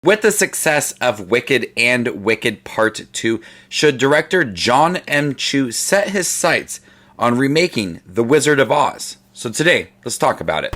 With the success of Wicked and Wicked Part 2, should director Jon M. Chu set his sights on remaking The Wizard of Oz? So today, let's talk about it.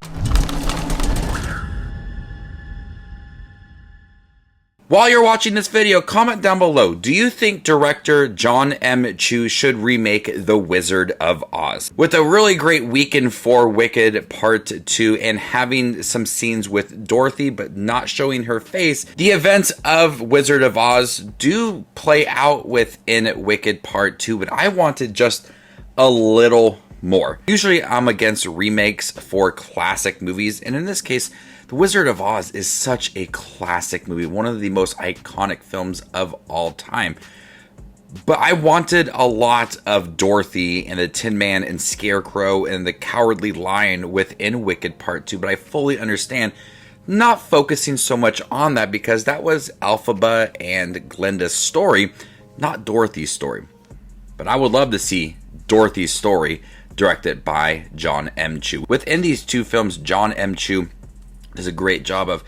While you're watching this video, comment down below, do you think director Jon M. Chu should remake The Wizard of Oz? With a really great weekend for Wicked Part 2 and having some scenes with Dorothy but not showing her face, the events of Wizard of Oz do play out within Wicked Part 2, but I wanted just a little more. Usually I'm against remakes for classic movies, and in this case, The Wizard of Oz is such a classic movie, one of the most iconic films of all time. But I wanted a lot of Dorothy and the Tin Man and Scarecrow and the Cowardly Lion within Wicked Part 2, but I fully understand not focusing so much on that because that was Elphaba and Glinda's story, not Dorothy's story. But I would love to see Dorothy's story directed by Jon M. Chu. Within these two films, Jon M. Chu does a great job of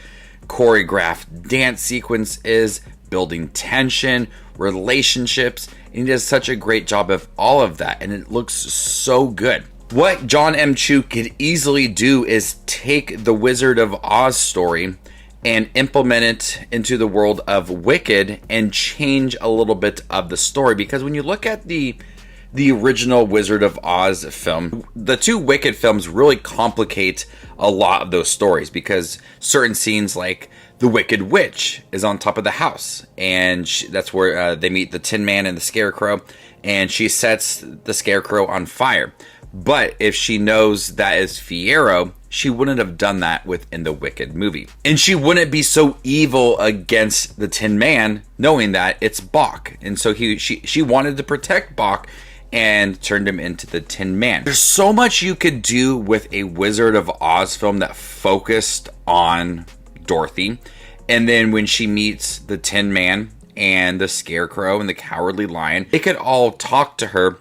choreographed dance sequences, building tension, relationships, and he does such a great job of all of that, and it looks so good. What Jon M. Chu could easily do is take the Wizard of Oz story and implement it into the world of Wicked and change a little bit of the story, because when you look at the original Wizard of Oz film, the two Wicked films really complicate a lot of those stories because certain scenes like the Wicked Witch is on top of the house, and that's where they meet the Tin Man and the Scarecrow, and she sets the Scarecrow on fire. But if she knows that is Fiyero, she wouldn't have done that within the Wicked movie. And she wouldn't be so evil against the Tin Man knowing that it's Bok. And so she wanted to protect Bok and turned him into the Tin Man. There's so much you could do with a Wizard of Oz film that focused on Dorothy. And then when she meets the Tin Man and the Scarecrow and the Cowardly Lion, they could all talk to her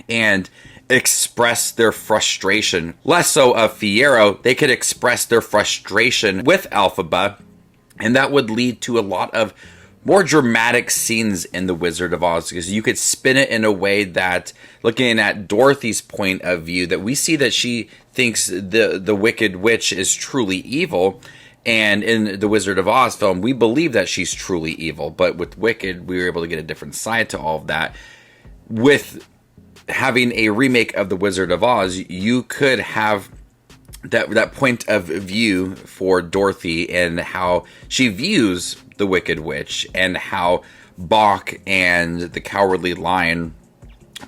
and express their frustration. Less so of Fiyero, they could express their frustration with Elphaba, and that would lead to a lot of more dramatic scenes in The Wizard of Oz, because you could spin it in a way that, looking at Dorothy's point of view, that we see that she thinks the Wicked Witch is truly evil, and in the Wizard of Oz film, we believe that she's truly evil, but with Wicked, we were able to get a different side to all of that. With having a remake of The Wizard of Oz, you could have that point of view for Dorothy and how she views the Wicked Witch, and how Bok and the Cowardly Lion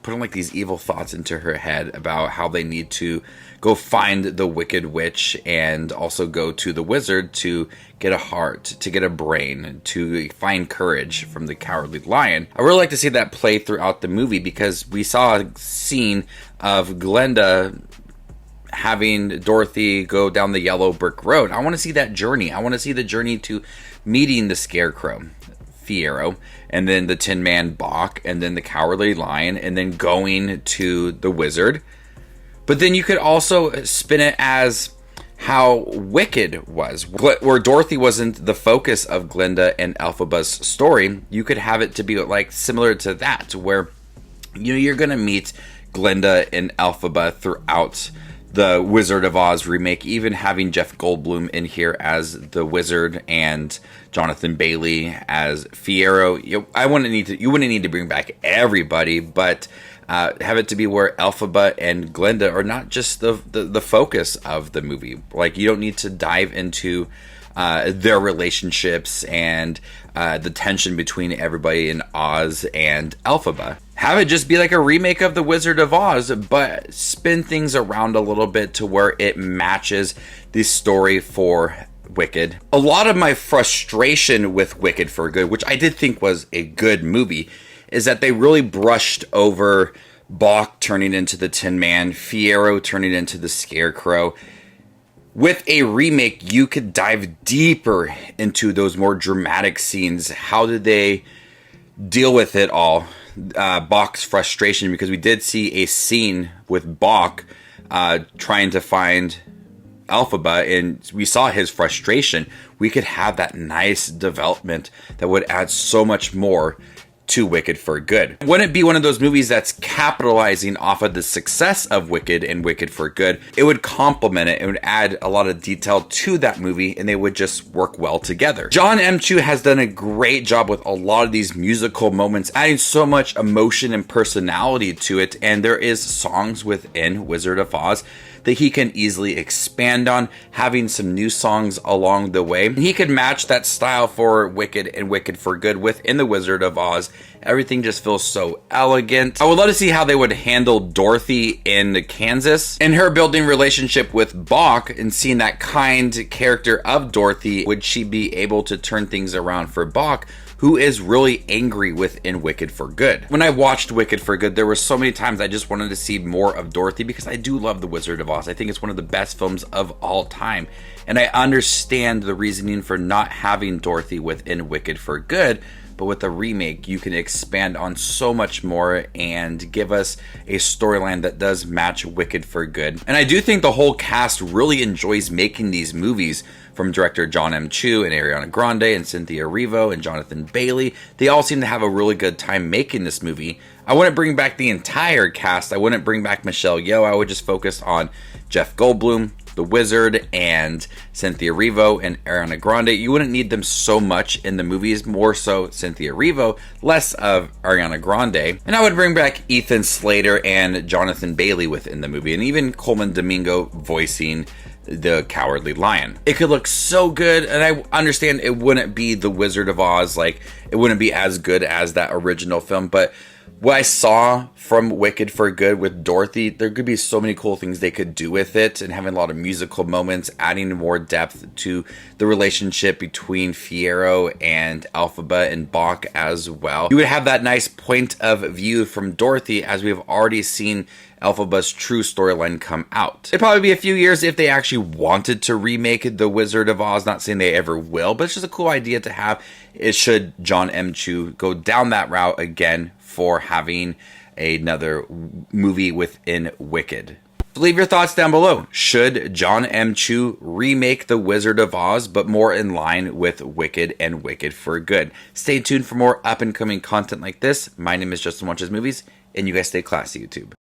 put like these evil thoughts into her head about how they need to go find the Wicked Witch and also go to the wizard to get a heart, to get a brain, to find courage from the Cowardly Lion. I really like to see that play throughout the movie, because we saw a scene of Glinda having Dorothy go down the yellow brick road. I want to see that journey. I want to see the journey to meeting the Scarecrow, Fiyero, and then the Tin Man, Bok, and then the Cowardly Lion, and then going to the wizard. But then you could also spin it as how Wicked was, where Dorothy wasn't the focus of Glinda and Elphaba's story. You could have it to be like similar to that, where you're going to meet Glinda and Elphaba throughout the Wizard of Oz remake, even having Jeff Goldblum in here as the wizard and Jonathan Bailey as Fiyero. You wouldn't need to bring back everybody, but have it to be where Elphaba and Glinda are not just the focus of the movie. Like, you don't need to dive into their relationships and the tension between everybody in Oz and Elphaba. Have it just be like a remake of The Wizard of Oz, but spin things around a little bit to where it matches the story for Wicked. A lot of my frustration with Wicked for Good, which I did think was a good movie, is that they really brushed over Bok turning into the Tin Man, Fiyero turning into the Scarecrow. With a remake, you could dive deeper into those more dramatic scenes. How did they deal with it all? Bok's frustration, because we did see a scene with Bok trying to find Elphaba and we saw his frustration, we could have that nice development that would add so much more to Wicked for Good. Wouldn't it be one of those movies that's capitalizing off of the success of Wicked and Wicked for Good? It would complement it. It would add a lot of detail to that movie and they would just work well together. Jon M. Chu has done a great job with a lot of these musical moments, adding so much emotion and personality to it, and there is songs within Wizard of Oz that he can easily expand on, having some new songs along the way. He could match that style for Wicked and Wicked for Good within the Wizard of Oz. Everything just feels so elegant. I would love to see how they would handle Dorothy in Kansas and her building relationship with Bach and seeing that kind character of Dorothy. Would she be able to turn things around for Bach, who is really angry within Wicked for Good? When I watched Wicked for Good, there were so many times I just wanted to see more of Dorothy because I do love The Wizard of Oz. I think it's one of the best films of all time. And I understand the reasoning for not having Dorothy within Wicked for Good, but with the remake, you can expand on so much more and give us a storyline that does match Wicked for Good. And I do think the whole cast really enjoys making these movies, from director Jon M. Chu and Ariana Grande and Cynthia Erivo and Jonathan Bailey. They all seem to have a really good time making this movie. I wouldn't bring back the entire cast. I wouldn't bring back Michelle Yeoh. I would just focus on Jeff Goldblum, the Wizard, and Cynthia Erivo and Ariana Grande. You wouldn't need them so much in the movies, more so Cynthia Erivo, less of Ariana Grande. And I would bring back Ethan Slater and Jonathan Bailey within the movie, and even Colman Domingo voicing the Cowardly Lion. It could look so good, and I understand it wouldn't be The Wizard of Oz, like it wouldn't be as good as that original film, but what I saw from Wicked for Good with Dorothy, there could be so many cool things they could do with it, and having a lot of musical moments, adding more depth to the relationship between Fiyero and Elphaba and Bach as well. You would have that nice point of view from Dorothy, as we've already seen Elphaba's true storyline come out. It'd probably be a few years if they actually wanted to remake The Wizard of Oz. Not saying they ever will, but it's just a cool idea to have. It should Jon M. Chu go down that route again for having another movie within Wicked. Leave your thoughts down below. Should Jon M. Chu remake The Wizard of Oz, but more in line with Wicked and Wicked for Good? Stay tuned for more up and coming content like this. My name is Justin Watches Movies, and you guys stay classy, YouTube.